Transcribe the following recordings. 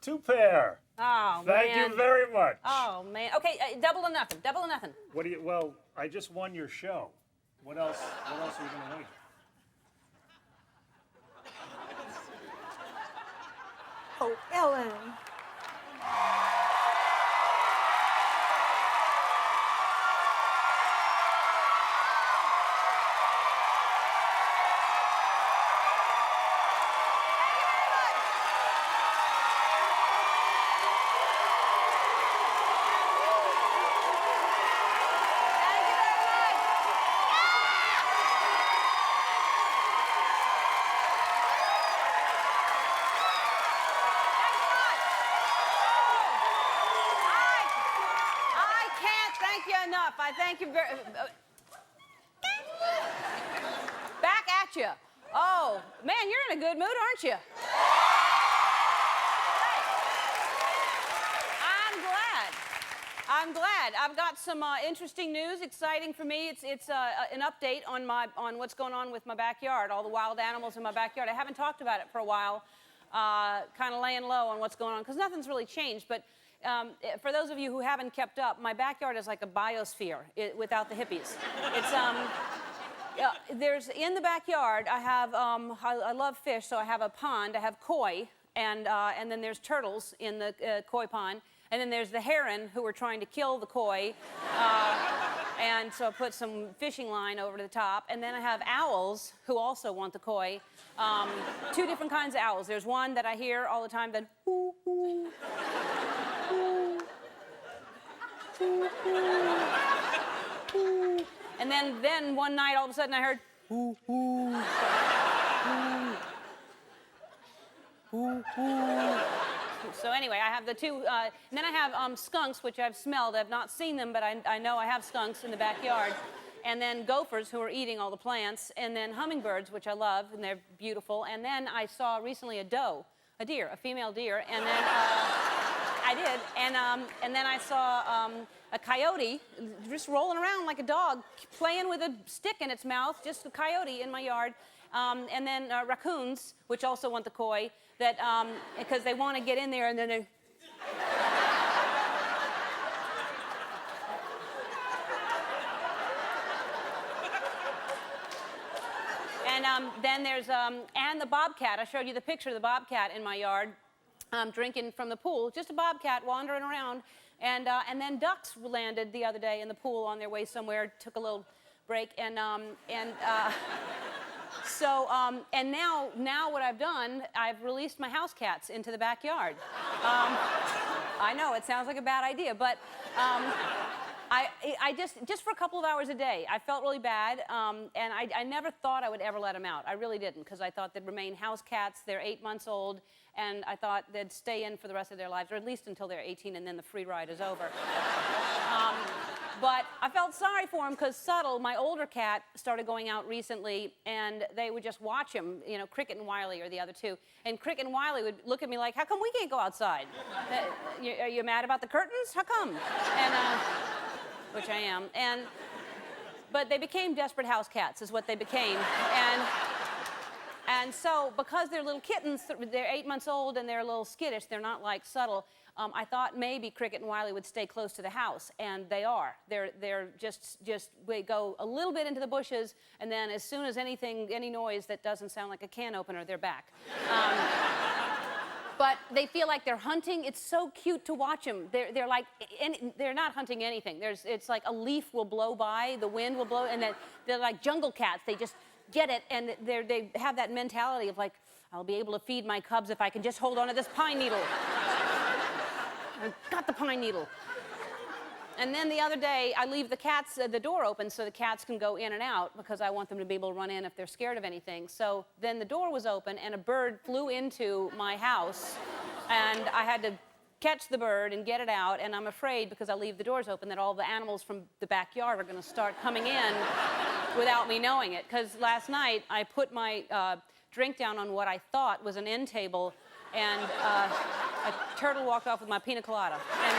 Two pair. Oh, Thank man. you very much. Oh, man. Okay, double or nothing. Double or nothing. What do you? Well, I just won your show. What else? What else are you gonna win? Oh, Ellen. I thank you very back at you. Oh, man, you're in a good mood, aren't you? I'm glad. I've got some interesting news, exciting for me. It's an update on what's going on with my backyard, all the wild animals in my backyard. I haven't talked about it for a while, kind of laying low on what's going on, because nothing's really changed. But for those of you who haven't kept up, my backyard is like a biosphere without the hippies. It's there's in the backyard. I have I love fish, so I have a pond. I have koi, and then there's turtles in the koi pond, and then there's the heron who are trying to kill the koi, and so I put some fishing line over the top, and then I have owls who also want the koi. Two different kinds of owls. There's one that I hear all the time that hoo hoo. And then one night, all of a sudden, I heard, ooh, ooh, ooh, ooh, ooh. So anyway, I have the two, and then I have skunks, which I've smelled. I've not seen them, but I know I have skunks in the backyard. And then gophers, who are eating all the plants, and then hummingbirds, which I love, and they're beautiful. And then I saw recently a deer, a female deer, and then I did, and then I saw a coyote just rolling around like a dog, playing with a stick in its mouth, just a coyote in my yard, and then raccoons, which also want the koi, that because they want to get in there, and then they. And then there's and the bobcat. I showed you the picture of the bobcat in my yard, drinking from the pool. Just a bobcat wandering around, and then ducks landed the other day in the pool on their way somewhere. Took a little break, and now what I've done, I've released my house cats into the backyard. I know it sounds like a bad idea, but. I just for a couple of hours a day, I felt really bad, and I never thought I would ever let them out. I really didn't, because I thought they'd remain house cats. They're 8 months old, and I thought they'd stay in for the rest of their lives, or at least until they're 18, and then the free ride is over. But I felt sorry for him, because Subtle, my older cat, started going out recently, and they would just watch him. You know, Cricket and Wiley are the other two. And Cricket and Wiley would look at me like, how come we can't go outside? Are you mad about the curtains? How come? And, which I am. But they became desperate house cats, is what they became. And so, because they're little kittens, they're 8 months old, and they're a little skittish, they're not like Subtle, I thought maybe Cricket and Wiley would stay close to the house, and they are. They're just we go a little bit into the bushes, and then as soon as any noise that doesn't sound like a can opener, they're back. But they feel like they're hunting. It's so cute to watch them. They're like, they're not hunting anything. It's like a leaf will blow by, the wind will blow, and they're like jungle cats. They just get it, and they have that mentality of like, I'll be able to feed my cubs if I can just hold on to this pine needle. I've got the pine needle. And then the other day, I leave the door open so the cats can go in and out, because I want them to be able to run in if they're scared of anything. So then the door was open, and a bird flew into my house, and I had to catch the bird and get it out, and I'm afraid, because I leave the doors open, that all the animals from the backyard are going to start coming in without me knowing it. Because last night, I put my drink down on what I thought was an end table, and a turtle walked off with my pina colada. And,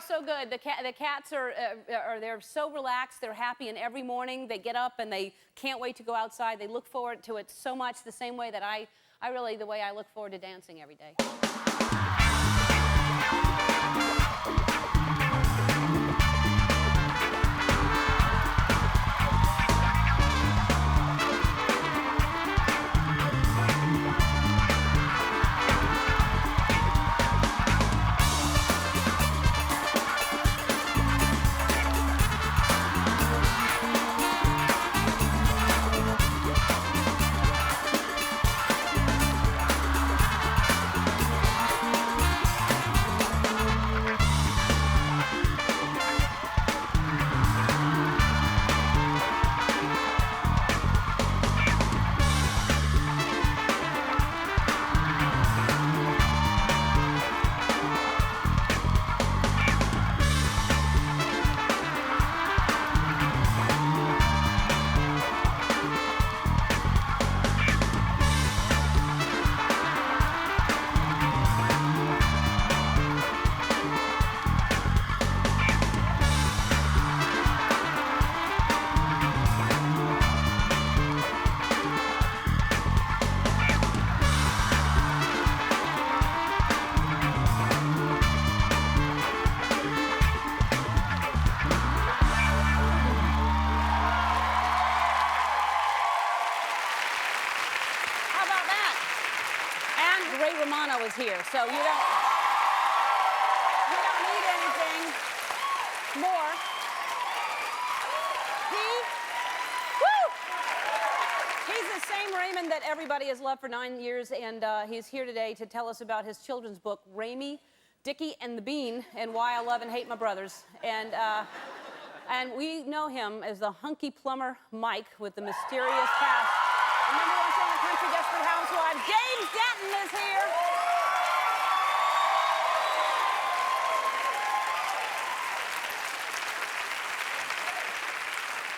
so so good. The cats are they're so relaxed. They're happy, and every morning they get up and they can't wait to go outside. They look forward to it so much, the same way that the way I look forward to dancing every day. Romano is here, so you don't need anything more. He's the same Raymond that everybody has loved for 9 years, and he's here today to tell us about his children's book, Ramie, Dickie, and the Bean, and Why I Love and Hate My Brothers. And we know him as the hunky plumber Mike with the mysterious past. Remember one song, Country Desperate Housewives? James Denton is here.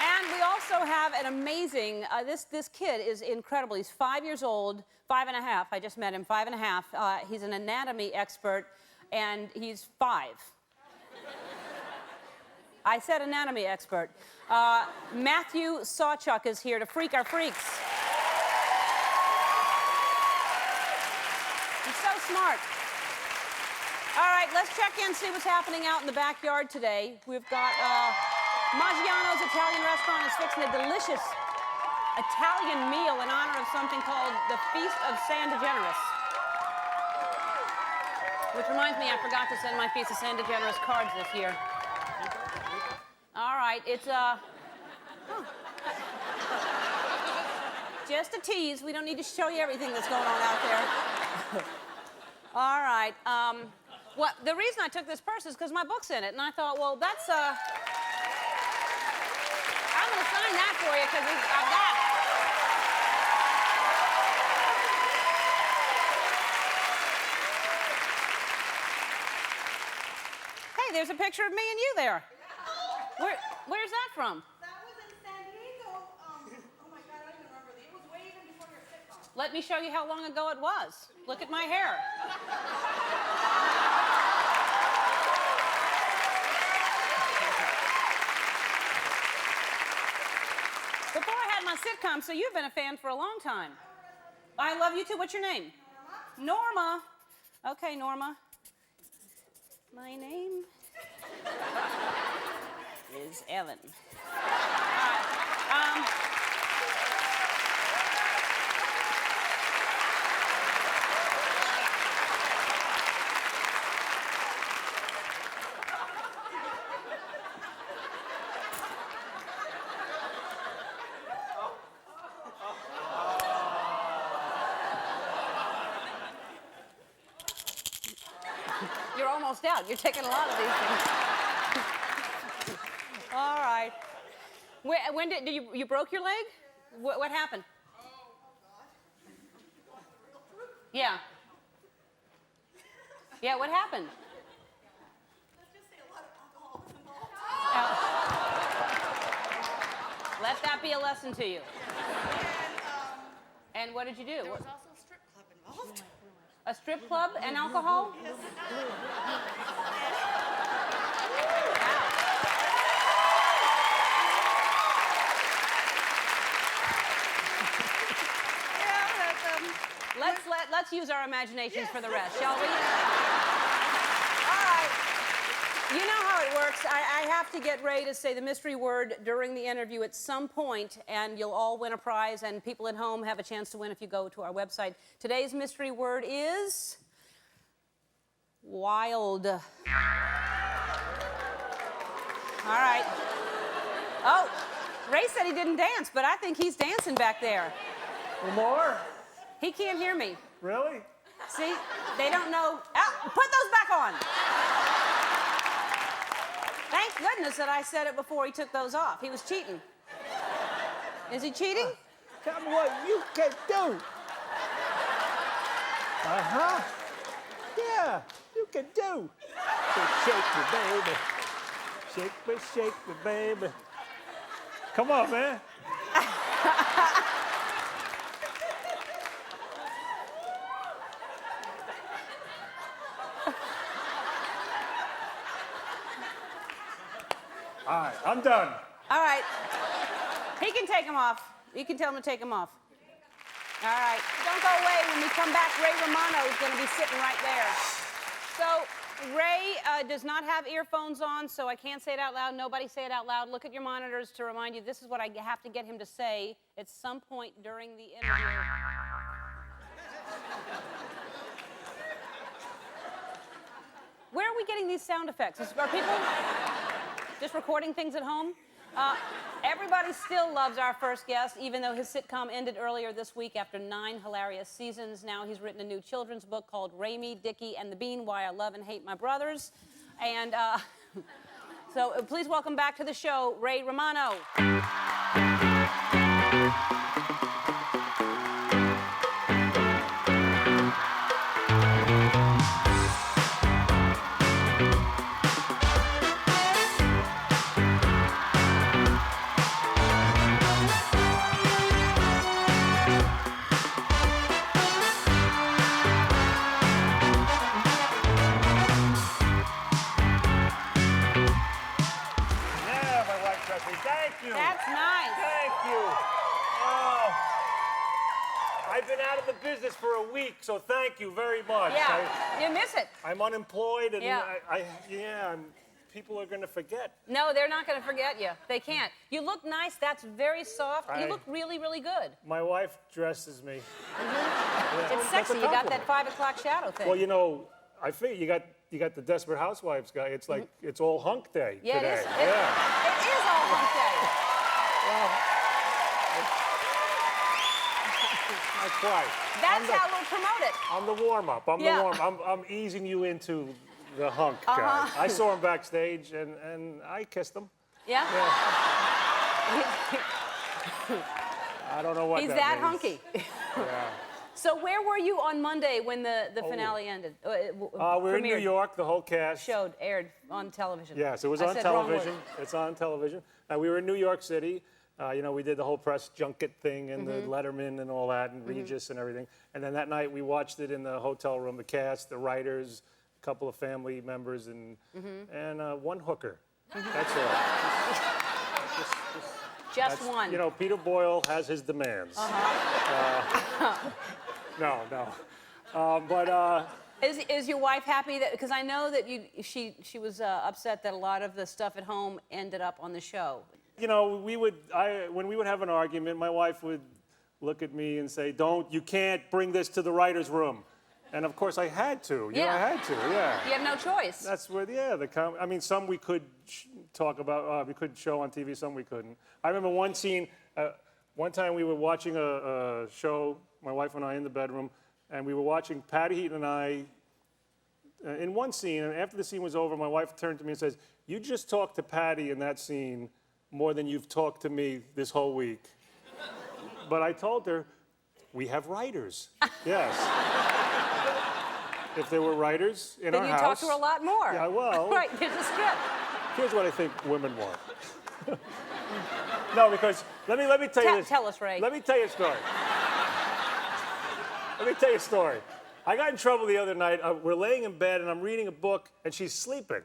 And we also have an amazing, this kid is incredible. He's 5 years old, 5.5. I just met him, 5.5. He's an anatomy expert, and he's 5. I said anatomy expert. Matthew Sawchuck is here to freak our freaks. He's so smart. All right, let's check in, see what's happening out in the backyard today. We've got Maggiano's Italian restaurant is fixing a delicious Italian meal in honor of something called the Feast of San DeGeneres. Which reminds me, I forgot to send my Feast of San DeGeneres cards this year. All right, it's just a tease. We don't need to show you everything that's going on out there. All right. The reason I took this purse is because my book's in it, and I thought, well, that's I'm going to sign that for you because I've got it. Hey, there's a picture of me and you there. Where's that from? That was in San Diego. Oh my God, I don't even remember. It was way even before your sitcom. Let me show you how long ago it was. Look at my hair. Before I had my sitcom, so you've been a fan for a long time. I love you too. What's your name? Norma. Okay, Norma. My name is Ellen. You're almost out. You're taking a lot of these things. All right. When did you broke your leg? What happened? Yeah. Yeah, what happened? Let's just say a lot of alcohol was involved. Let that be a lesson to you. And what did you do? There was also a strip club involved. A strip club and alcohol? Yes. Let's use our imaginations for the rest, shall we? All right. You know how it works. I have to get Ray to say the mystery word during the interview at some point, and you'll all win a prize, and people at home have a chance to win if you go to our website. Today's mystery word is wild. All right. Oh, Ray said he didn't dance, but I think he's dancing back there. More? He can't hear me. Really? See, they don't know. Oh, put those back on. Thank goodness that I said it before he took those off. He was cheating. Is he cheating? Tell me what you can do. Uh-huh. Yeah, you can do. So shake me, shake me, baby. Come on, man. All right, I'm done. All right. He can take them off. You can tell him to take them off. All right. Don't go away. When we come back, Ray Romano is going to be sitting right there. So Ray does not have earphones on, so I can't say it out loud. Nobody say it out loud. Look at your monitors to remind you this is what I have to get him to say at some point during the interview. Where are we getting these sound effects? Are people just recording things at home? Everybody still loves our first guest, even though his sitcom ended earlier this week after 9 hilarious seasons. Now he's written a new children's book called Raimi, Dickie, and the Bean, Why I Love and Hate My Brothers. And so please welcome back to the show, Ray Romano. Thank you. That's nice. Thank you. Oh, I've been out of the business for a week, so thank you very much. Yeah, you miss it. I'm unemployed, and Yeah. people are going to forget. No, they're not going to forget you. They can't. You look nice. That's very soft. You I- look really, really good. My wife dresses me. It's sexy. You got that 5 o'clock shadow thing. Well, you know, I figure you got the Desperate Housewives guy. It's like it's all hunk day Yeah, today. it is. It is all hump day. Not quite. That's how we'll promote it. I'm the warm up. I'm Yeah. the warm. I'm easing you into the hunk guy. I saw him backstage, and I kissed him. Yeah? I don't know what He's that that means. hunky. Yeah. So where were you on Monday when the finale ended? We're in New Premiered, York, the whole cast. aired on television. Yes, it was I on said wrong word. television. It's on television. We were in New York City. You know, we did the whole press junket thing and the Letterman and all that and Regis and everything. And then that night we watched it in the hotel room, the cast, the writers, a couple of family members, and one hooker. That's all. Just That's- one. You know, Peter Boyle has his demands. No. Is your wife happy that, because I know that she was upset that a lot of the stuff at home ended up on the show. You know, when we would have an argument, my wife would look at me and say, you can't bring this to the writer's room. And of course I had to. You know, I had to, yeah. You have no choice. That's where, I mean, some we could talk about, we could show on TV, some we couldn't. I remember one scene, one time we were watching a show, my wife and I in the bedroom, and we were watching Patty Heaton and I in one scene, and after the scene was over, my wife turned to me and says, "You just talked to Patty in that scene more than you've talked to me this whole week." But I told her, we have writers. Yes. If there were writers in our house. Then you talk to her a lot more. Yeah, well. Right, there's a script. Here's what I think women want. No, because let me tell you this. Tell us, Ray. Let me tell you a story. Let me tell you a story. I got in trouble the other night. We're laying in bed and I'm reading a book and she's sleeping.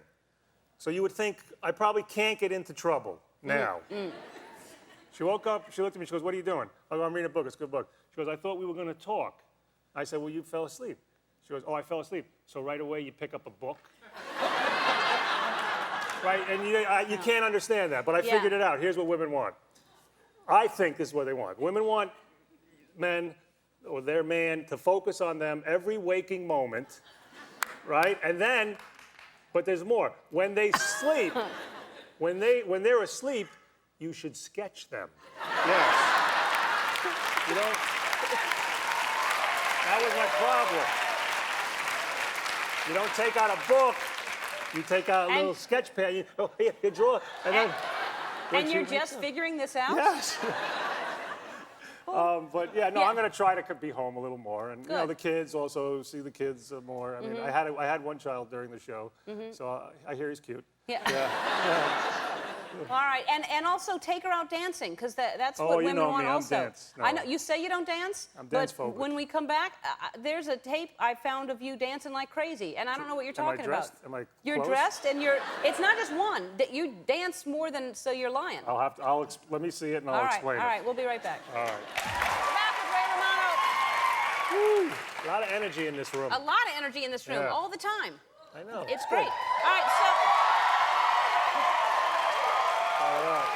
So you would think I probably can't get into trouble now. She woke up, she looked at me, she goes, what are you doing? I go, I'm reading a book, it's a good book. She goes, I thought we were gonna talk. I said, well, you fell asleep. She goes, oh, I fell asleep. So right away you pick up a book. Right, and you can't understand that, but I figured it out. Here's what women want. I think this is what they want. Women want men or their man to focus on them every waking moment, right? And then, but there's more. When they sleep, when they're asleep, you should sketch them. Yes. You know, that was my problem. You don't take out a book. You take out a little sketch pad. You draw, and then. And you're just figuring this out? Yes. But yeah, no, Yeah. I'm going to try to be home a little more, and you know, Good. the kids also see the kids more. I mean, I had one child during the show, so I hear he's cute. Yeah. Yeah. All right, and also take her out dancing, because that's Oh, what you women know want me, I'm also. dance. No. I know, you say you don't dance, I'm but dance-phobic. when we come back, there's a tape I found of you dancing like crazy, and I don't know what you're Am I talking dressed? about. Am I You're close? dressed, and it's not just one, that you dance more than so you're lying. Let me see it and I'll all right, explain all it. right, we'll be right back. All right. We're back with Ray Romano. A lot of energy in this room. A lot of energy in this room, Yeah. all the time. I know. It's good. great. All right, so. All right.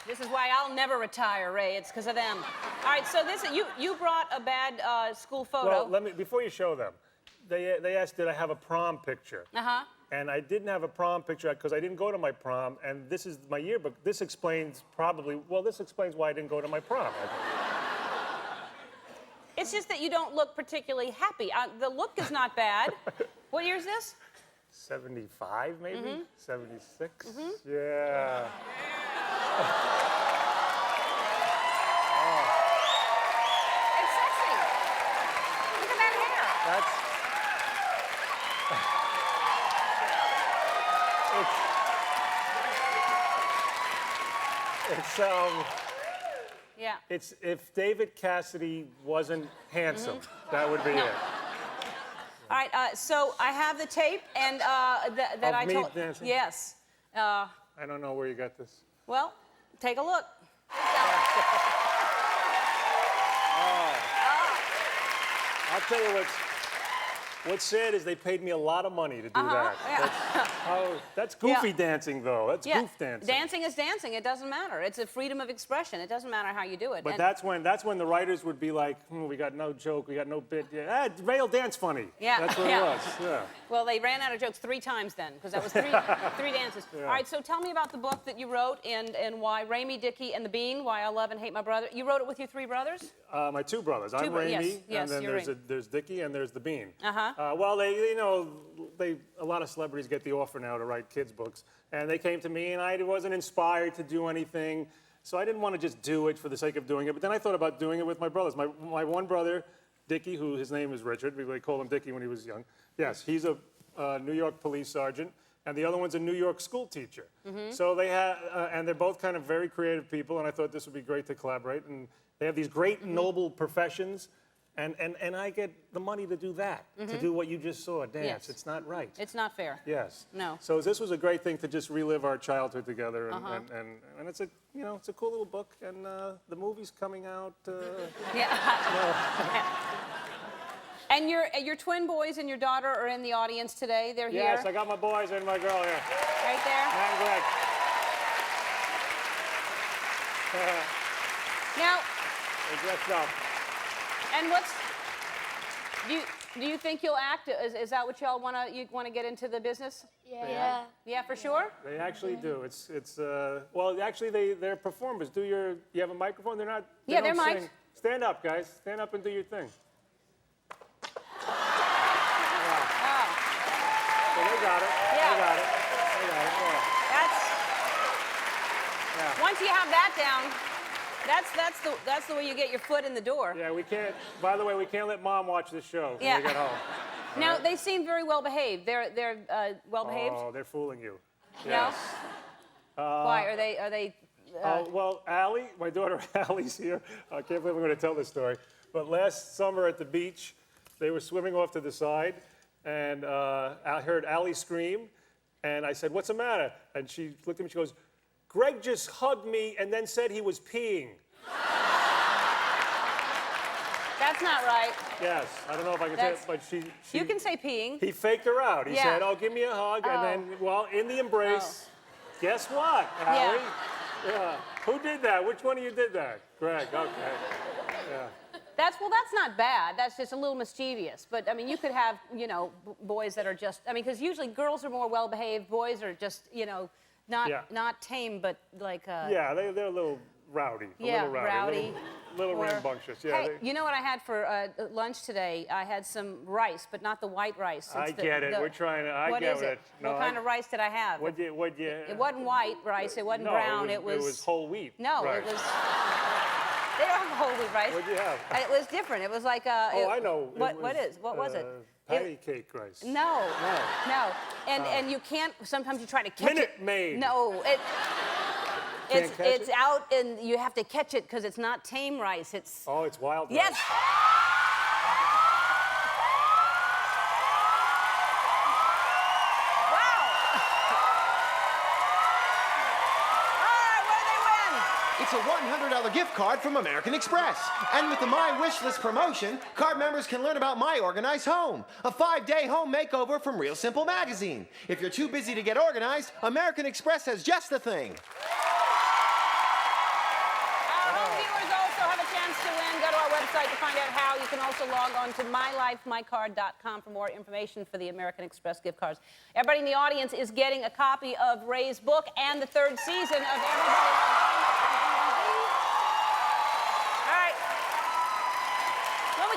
This is why I'll never retire, Ray. It's because of them. All right, so you brought a bad school photo. Well, before you show them, they asked, did I have a prom picture? Uh-huh. And I didn't have a prom picture because I didn't go to my prom, and this is my yearbook. This explains why I didn't go to my prom. It's just that you don't look particularly happy. The look is not bad. What year is this? 75, maybe? 76? Yeah. It's sexy. Look at that hair. Yeah. It's if David Cassidy wasn't handsome, that would be it. All right, so I have the tape, and that Of I me told. dancing? Yes. I don't know where you got this. Well, take a look. I'll tell you what's sad is they paid me a lot of money to do that. Yeah. That's goofy Yeah. dancing, though. That's Yeah. goof dancing. Dancing is dancing. It doesn't matter. It's a freedom of expression. It doesn't matter how you do it. But And- that's when the writers would be like, we got no joke, we got no bit. Yeah, Ray'll dance funny. Yeah, That's what yeah. it was. Yeah. Well, they ran out of jokes 3 times then, because that was three dances. All right, so tell me about the book that you wrote and why Raimi, Dickie, and the Bean, Why I Love and Hate My Brother. You wrote it with your 3 brothers? My 2 brothers. I'm yes, Raimi, yes, and then you're there's Dickie, and there's the Bean. Uh-huh. Well, a lot of celebrities get the offer now to write kids' books, and they came to me, and I wasn't inspired to do anything, so I didn't want to just do it for the sake of doing it. But then I thought about doing it with my brothers. My one brother, Dickie, who his name is Richard, they called him Dickie when he was young. Yes, he's a New York police sergeant, and the other one's a New York school teacher. So they had, and they're both kind of very creative people, and I thought this would be great to collaborate. And they have these great, noble professions, and I get the money to do that, to do what you just saw, dance. Yes. It's not right. It's not fair. Yes. No. So this was a great thing to just relive our childhood together, and it's a it's a cool little book, and the movie's coming out. Yeah. And your twin boys and your daughter are in the audience today. They're here. Yes, I got my boys and my girl here. Right there. Matt and Greg. Now, They dressed up. and do you think you'll act? Is that what y'all you want to get into the business? Yeah. Yeah, for sure? They actually do. Well, actually, they're performers. You have a microphone? They Yeah, don't they're sing. mic'd. Stand up, guys. Stand up and do your thing. Oh, So they got it. Yeah. They got it. Yeah. once you have that down, that's the way you get your foot in the door. Yeah, we can't. By the way, we can't let Mom watch this show when Yeah. we get home. Now, they seem very well behaved. They're well behaved? Oh, they're fooling you. No? Yes. Why? Are they Well, Allie, my daughter Allie's here. I can't believe I'm going to tell this story. But last summer at the beach, they were swimming off to the side, and I heard Allie scream, And I said, what's the matter? And she looked at me, she goes, Greg just hugged me and then said he was peeing. That's not right. Yes, I don't know if I can say it, but she You can say peeing. He faked her out. He Yeah. said, oh, give me a hug. And then, well, in the embrace, guess what, Harry? Yeah. Who did that? Which one of you did that? Greg, okay. Yeah. That's not bad. That's just a little mischievous. But I mean, you could have, you know, boys that are just, I mean, because usually girls are more well-behaved. Boys are just, you know, not tame, but like. Yeah, they're a little rowdy. A little rowdy. Little rambunctious. Yeah. Hey, you know what I had for lunch today? I had some rice, but not the white rice. I get it. We're trying to. What get is it. it? What kind of rice did I have? What you? It wasn't white rice. It wasn't brown. It was whole wheat. No, rice. it was. They don't have whole wheat rice. What'd you have? It was different. It was like I know. What was it? Patty cake rice. No. And you can't. Sometimes you try to catch Minute it. Maid. No, it's out and you have to catch it because it's not tame rice. It's. Oh, it's wild rice. Yes. It's a $100 gift card from American Express. And with the My Wish List promotion, card members can learn about My Organized Home, a 5-day home makeover from Real Simple magazine. If you're too busy to get organized, American Express has just the thing. Home viewers also have a chance to win. Go to our website to find out how. You can also log on to mylifemycard.com for more information for the American Express gift cards. Everybody in the audience is getting a copy of Ray's book and the 3rd season of Everybody Loves Raymond. All right. When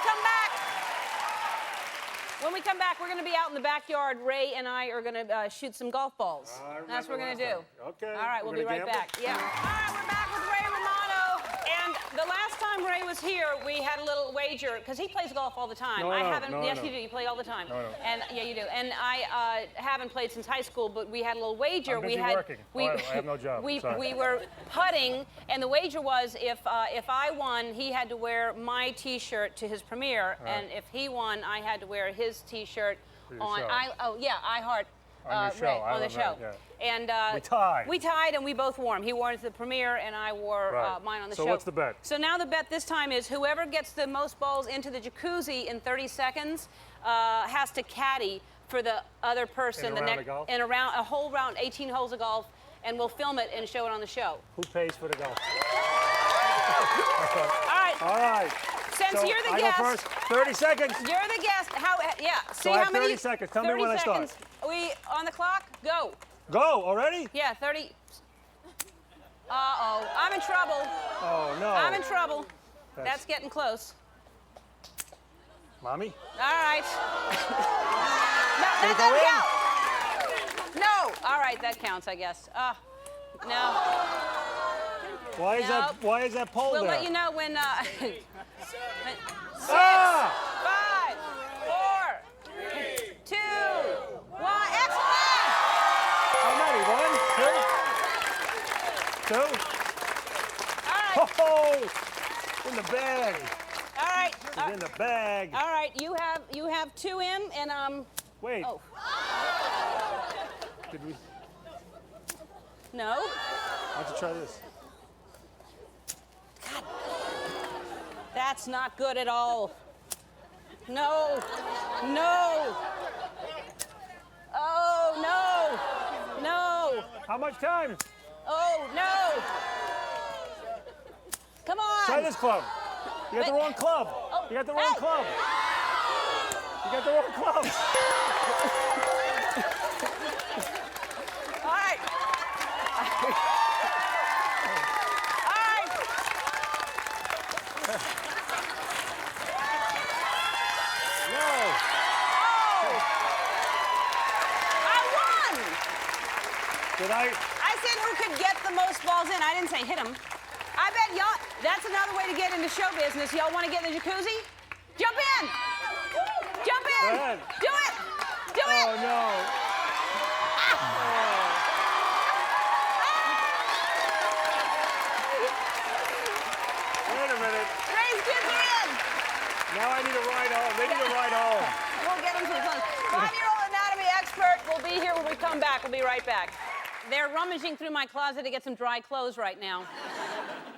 we come back, we're going to be out in the backyard. Ray and I are going to shoot some golf balls. That's what we're going to do. Okay. All right, we'll be right back. Yeah. All right, we're back with Ray Romano. And the last time Ray was here, we had a little wager, because he plays golf all the time. No, I no, haven't. no, Yes, no. you do. You play all the time. No, no. And yeah, you do. And I haven't played since high school, but we had a little wager. I'm busy we had working. I have no job. We Sorry. were putting, and the wager was if I won, he had to wear my T-shirt to his premiere, and if he won, I had to wear his T-shirt your on. show. I Heart. On your show, Ray, I on the remember, show. yeah. And We tied. We tied, and we both wore them. He wore it to the premiere, and I wore Right. mine on the So show. what's the bet? So now the bet this time is whoever gets the most balls into the jacuzzi in 30 seconds has to caddy for the other person. In a the round next of golf? in a whole round, 18 holes of golf, and we'll film it and show it on the show. Who pays for the golf? All right. All right. Since So you're the I guest, go first. 30 seconds. you're the guest. How? Yeah. See I have how many? 30 seconds. Tell me 30 when I start. seconds. We on the clock? Go. Go already? Yeah, 30. Uh-oh. I'm in trouble. Oh, no. I'm in trouble. That's getting close. Mommy? All right. No, Can it that go doesn't count. No. All right, that counts, I guess. No. Why is that? No. Why is that pole We'll there? let you know when. 6, Ah! 5, 4, 3, 2, 1. Excellent! How many? 1, 2? 2? All right. Oh! In the bag. All right. It's in the bag. All right. You have 2 in, and Wait. Oh. Did we? No. Why don't you try this? That's not good at all. No. No. Oh, no. No. How much time? Oh, no. Come on. Try this club. You got the Wait. wrong club. Oh, You got the wrong hey. club. You got the wrong club. All right. All right. No. Oh. I won. Did I? I said who could get the most balls in. I didn't say hit 'em. I bet y'all, that's another way to get into show business. Y'all want to get in the jacuzzi? Jump in. Jump in. Go ahead. Do it. Do it. Oh no. Wait a minute. Ray's getting in. Now I need a ride home. They need a ride home. We'll get him to the phone. 5-year-old anatomy expert will be see here when we come back. We'll be right back. They're rummaging through my closet to get some dry clothes right now.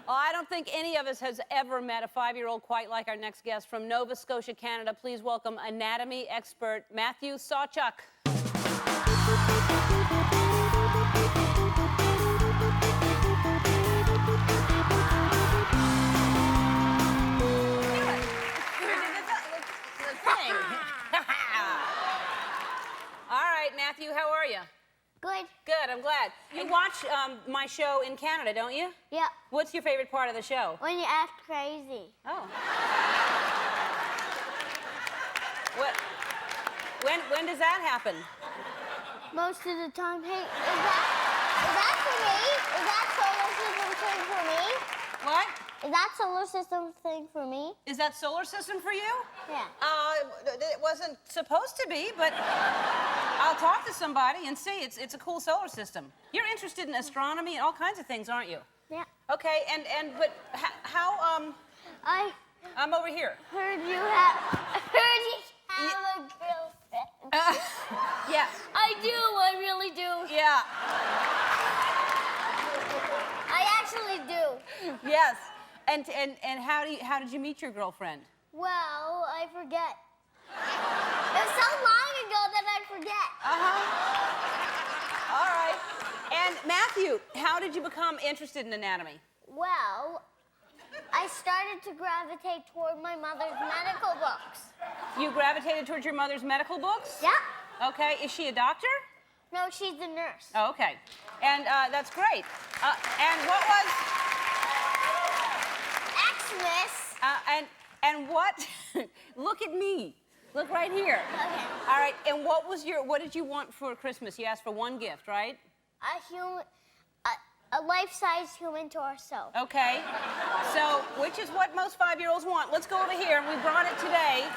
Oh, I don't think any of us has ever met a 5-year-old quite like our next guest from Nova Scotia, Canada. Please welcome anatomy expert Matthew Sawchuck. All right, Matthew, how are you? Good. Good, I'm glad. You watch my show in Canada, don't you? Yeah. What's your favorite part of the show? When you act crazy. Oh. When does that happen? Most of the time. Hey, is that for me? Is that solar system thing for me? What? Is that solar system thing for me? Is that solar system for you? Yeah. It wasn't supposed to be, but I'll talk to somebody and see. It's a cool solar system. You're interested in astronomy and all kinds of things, aren't you? Yeah. Okay, but how I'm over here. Heard you have a girlfriend. Yeah. I do. I really do. Yeah. I actually do. Yes. And how did you meet your girlfriend? Well, I forget. It was so long ago that I forget. All right. And Matthew, how did you become interested in anatomy? Well, I started to gravitate toward my mother's medical books. You gravitated towards your mother's medical books? Yeah. Okay. Is she a doctor? No, she's a nurse. Oh, okay. And that's great. And what was... Xmas. And what... Look at me. Look right here. Okay. All right. And what did you want for Christmas? You asked for one gift, right? A life-size human torso. Okay. So, which is what most 5-year-olds want. Let's go over here. We brought it today,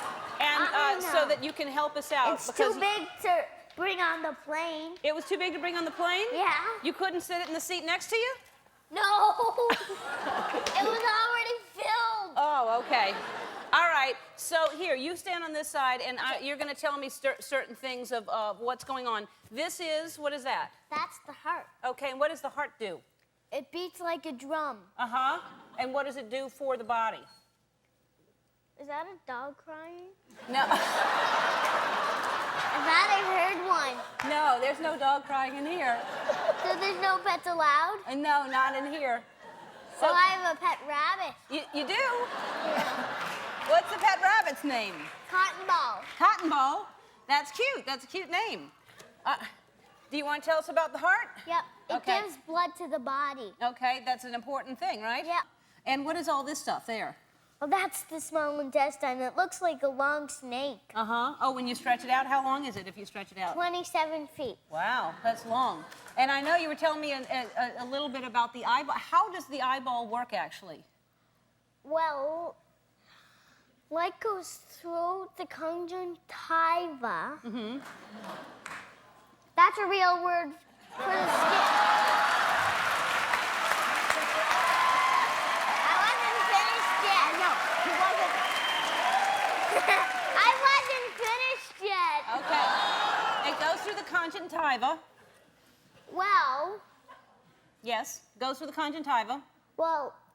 and so that you can help us out. It's too big to bring on the plane. It was too big to bring on the plane? Yeah. You couldn't sit it in the seat next to you? No. It was already filled. Oh, okay. All right. So here, you stand on this side, and you're going to tell me certain things of what's going on. This is, what is that? That's the heart. Okay, and what does the heart do? It beats like a drum. Uh-huh. And what does it do for the body? Is that a dog crying? No. I thought I heard one. No, there's no dog crying in here. So there's no pets allowed? No, not in here. So I have a pet rabbit. You do? What's the pet rabbit's name? Cotton Ball. Cotton Ball. That's cute. That's a cute name. Do you want to tell us about the heart? Yep. It Okay. gives blood to the body. Okay, that's an important thing, right? Yeah. And what is all this stuff there? Well, that's the small intestine. It looks like a long snake. Uh-huh. Oh, when you stretch it out, how long is it if you stretch it out? 27 feet. Wow, that's long. And I know you were telling me a little bit about the eyeball. How does the eyeball work, actually? Well, light goes through the conjunctiva. Mm-hmm. That's a real word for the skin. I wasn't finished yet. No, he wasn't. I wasn't finished yet. Okay. It goes through the conjunctiva. Well, Yes, goes through the conjunctiva.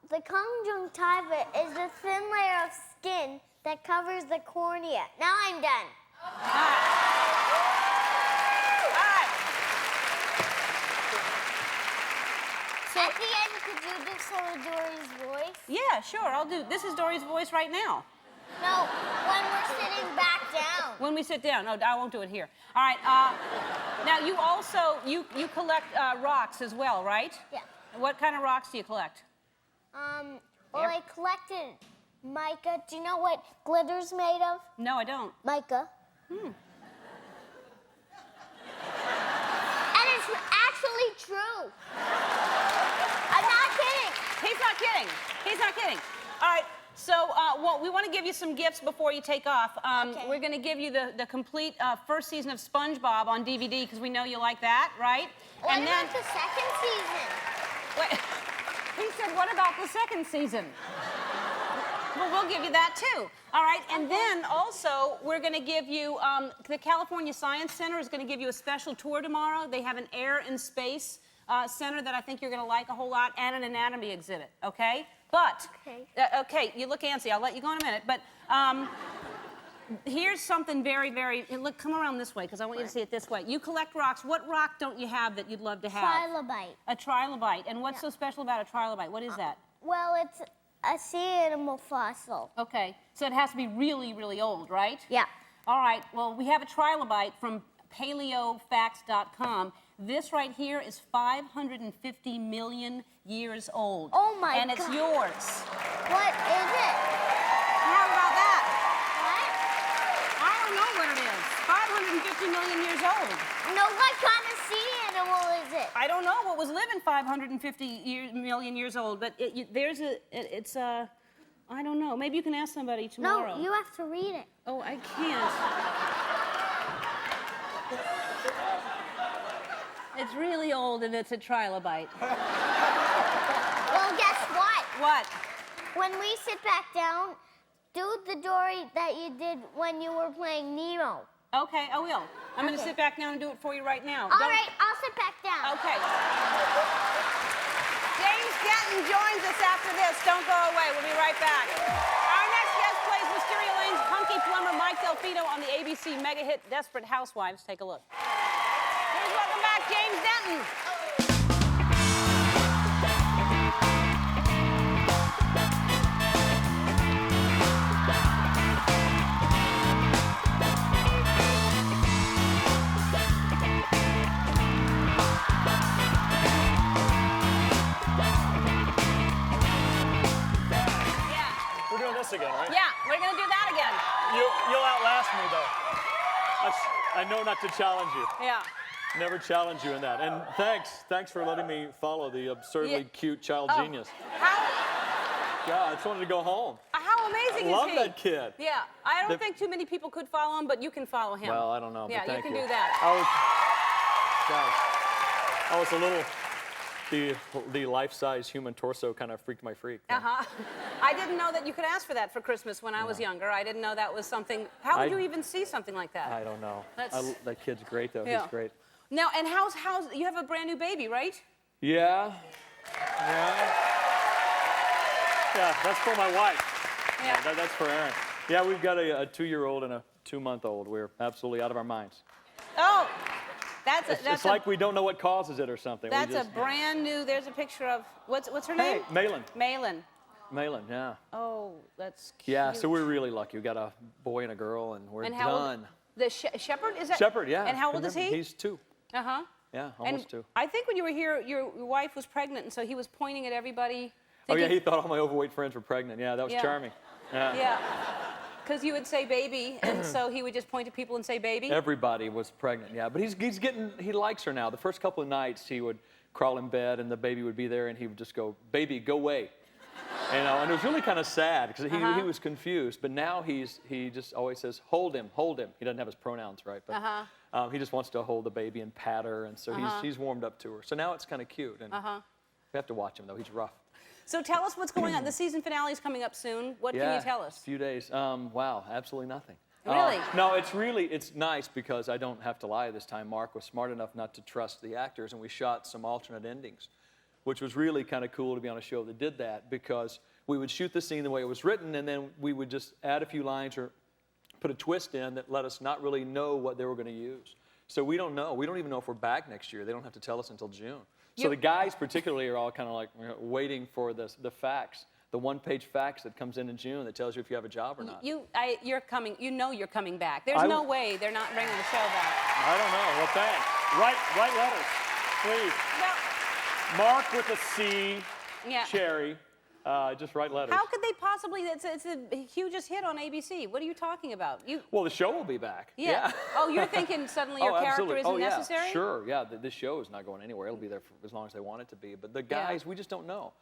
the conjunctiva is a thin layer of skin that covers the cornea. Now I'm done. All right. So, At the end, could you do some of Dory's voice? yeah, sure, I'll do. This is Dory's voice right now. No, when we're sitting back down. When we sit down. No, I won't do it here. All right. Now, you also, you collect rocks as well, right? Yeah. What kind of rocks do you collect? Well, I collected mica. Do you know what glitter's made of? No, I don't. Mica. And it's actually true. I'm not kidding. He's not kidding. He's not kidding. All right. So, well, we want to give you some gifts before you take off. Okay. We're going to give you the complete first season of SpongeBob on DVD because we know you like that, right? What about the second season? Wait, he said, what about the second season? Well, we'll give you that too. All right, and then also we're going to give you the California Science Center is going to give you a special tour tomorrow. They have an air and space center that I think you're going to like a whole lot, and an anatomy exhibit. Okay, but okay, you look antsy. I'll let you go in a minute, but. Here's something very, very... Look, come around this way, because I want you to see it this way. You collect rocks. What rock don't you have that you'd love to have? Trilobite. A trilobite. And what's so special about a trilobite? What is that? Well, it's a sea animal fossil. Okay. So it has to be really, really old, right? Yeah. All right. Well, we have a trilobite from paleofacts.com. This right here is 550 million years old. Oh, my God. And it's yours. What is it? How about that? What? I don't know what it is. 550 million years old. No, what kind of sea animal is it? I don't know what was living 550 million years old, but I don't know. Maybe you can ask somebody tomorrow. No, you have to read it. Oh, I can't. It's really old, and it's a trilobite. Well, guess what? What? When we sit back down, do the story that you did when you were playing Nemo. Okay, I will. I'm going to sit back down and do it for you right now. All right, I'll sit back down. Okay. James Denton joins us after this. Don't go away. We'll be right back. Our next guest plays Wisteria Lane's hunky plumber Mike Delfino on the ABC mega hit Desperate Housewives. Take a look. Please welcome back James Denton. We're doing this again, right? Yeah, we're going to do that again. You'll outlast me, though. I know not to challenge you. Yeah. Never challenge you in that. And thanks for letting me follow the absurdly cute child genius. How God, I just wanted to go home. amazing I is love he? that kid. Yeah, I don't think too many people could follow him, but you can follow him. Well, I don't know, but Yeah, thank you you. can do that. I was a little... The life-size human torso kind of freaked my freak. Uh-huh. I didn't know that you could ask for that for Christmas when I was younger. I didn't know that was something... How would you even see something like that? I don't know. That's- That kid's great, though. Yeah. He's great. Now, and how's... You have a brand new baby, right? Yeah. Yeah. Yeah, that's for my wife. Yeah. That's for Erin. Yeah, we've got a 2-year-old and a 2-month-old. We're absolutely out of our minds. Oh, It's like we don't know what causes it or something. That's a brand new... There's a picture of... What's her name? Hey, Malin. Malin. Malin, yeah. Oh, that's cute. Yeah, so we're really lucky. We got a boy and a girl, and we're And how done. old... The shepherd, is that... Shepherd, yeah. And how old is he? He's 2. Uh-huh. Yeah, And almost 2. I think when you were here, your wife was pregnant, and so he was pointing at everybody. Oh, yeah, thinking- he thought all my overweight friends were pregnant. Yeah, that was Yeah. charming. Yeah. Yeah. Because you would say baby, and so he would just point to people and say baby. Everybody was pregnant, yeah. But he likes her now. The first couple of nights, he would crawl in bed, and the baby would be there, and he would just go, baby, go away. And it was really kind of sad, because he was confused. But now he just always says, hold him, hold him. He doesn't have his pronouns right, but he just wants to hold the baby and pat her, and so he's warmed up to her. So now it's kind of cute. And we have to watch him, though. He's rough. So tell us what's going on. The season finale is coming up soon. What can you tell us? A few days. Wow, absolutely nothing. Really? No, it's nice because I don't have to lie this time. Mark was smart enough not to trust the actors, and we shot some alternate endings, which was really kind of cool to be on a show that did that, because we would shoot the scene the way it was written, and then we would just add a few lines or put a twist in that let us not really know what they were going to use. So we don't know. We don't even know if we're back next year. They don't have to tell us until June. So the guys particularly are all kind of like waiting for the facts, the one-page facts that comes in June that tells you if you have a job or not. You're coming. You know you're coming back. There's no way they're not bringing the show back. I don't know. Well, thanks. Write letters, please. No. Mark with a C, Yeah. Cherry. Just write letters. How could they possibly? It's the hugest hit on ABC. What are you talking about? Well, the show will be back. Yeah. Oh, you're thinking suddenly your character absolutely. isn't yeah. necessary? Sure, yeah. This show is not going anywhere. It'll be there for as long as they want it to be. But the guys, we just don't know.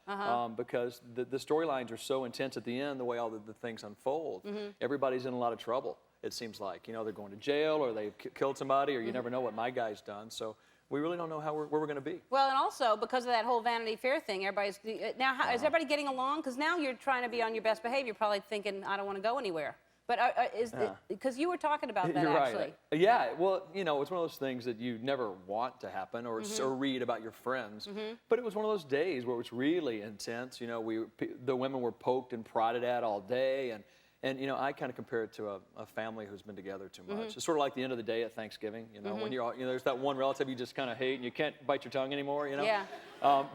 Because the storylines are so intense at the end, the way all the things unfold. Everybody's in a lot of trouble, it seems like. You know, they're going to jail, or they've killed somebody, or you never know what my guy's done. So we really don't know where we're going to be. Well, and also because of that whole Vanity Fair thing, everybody's now. Is everybody getting along? Because now you're trying to be on your best behavior, probably thinking, I don't want to go anywhere. But because you were talking about that You're actually. right. Yeah. Well, you know, it's one of those things that you never want to happen or read about your friends. But it was one of those days where it was really intense. You know, the women were poked and prodded at all day, and you know, I kind of compare it to a family who's been together too much. It's sort of like the end of the day at Thanksgiving. You know, when there's that one relative you just kind of hate and you can't bite your tongue anymore. You know. Yeah.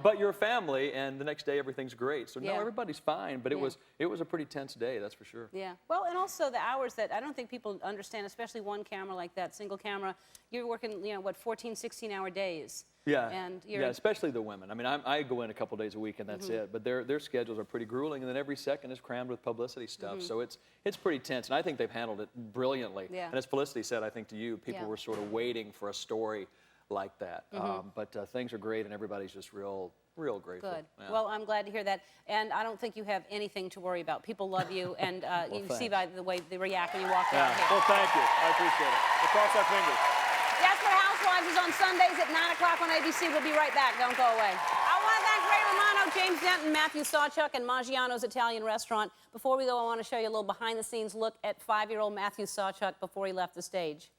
But you're a family, and the next day everything's great. So no, Yeah. everybody's fine. But it was a pretty tense day, that's for sure. Yeah. Well, and also the hours that I don't think people understand, especially one camera like that, single camera. You're working, you know, what, 14, 16-hour days. Yeah. And you're, yeah, especially the women. I mean, I go in a couple days a week and that's it. But their schedules are pretty grueling, and then every second is crammed with publicity stuff. So it's pretty tense, and I think they've handled it brilliantly. Yeah. And as Felicity said, I think to you, people were sort of waiting for a story like that. But things are great, and everybody's just real grateful. Good. Yeah. Well, I'm glad to hear that. And I don't think you have anything to worry about. People love you, and you see thanks. by the way they react when you walk Yeah. down here. Well, thank you. I appreciate it. We'll cross our fingers. Desperate Housewives is on Sundays at 9 o'clock on ABC. We'll be right back. Don't go away. I want to thank Ray Romano, James Denton, Matthew Sawchuck, and Maggiano's Italian Restaurant. Before we go, I want to show you a little behind-the-scenes look at 5-year-old Matthew Sawchuck before he left the stage.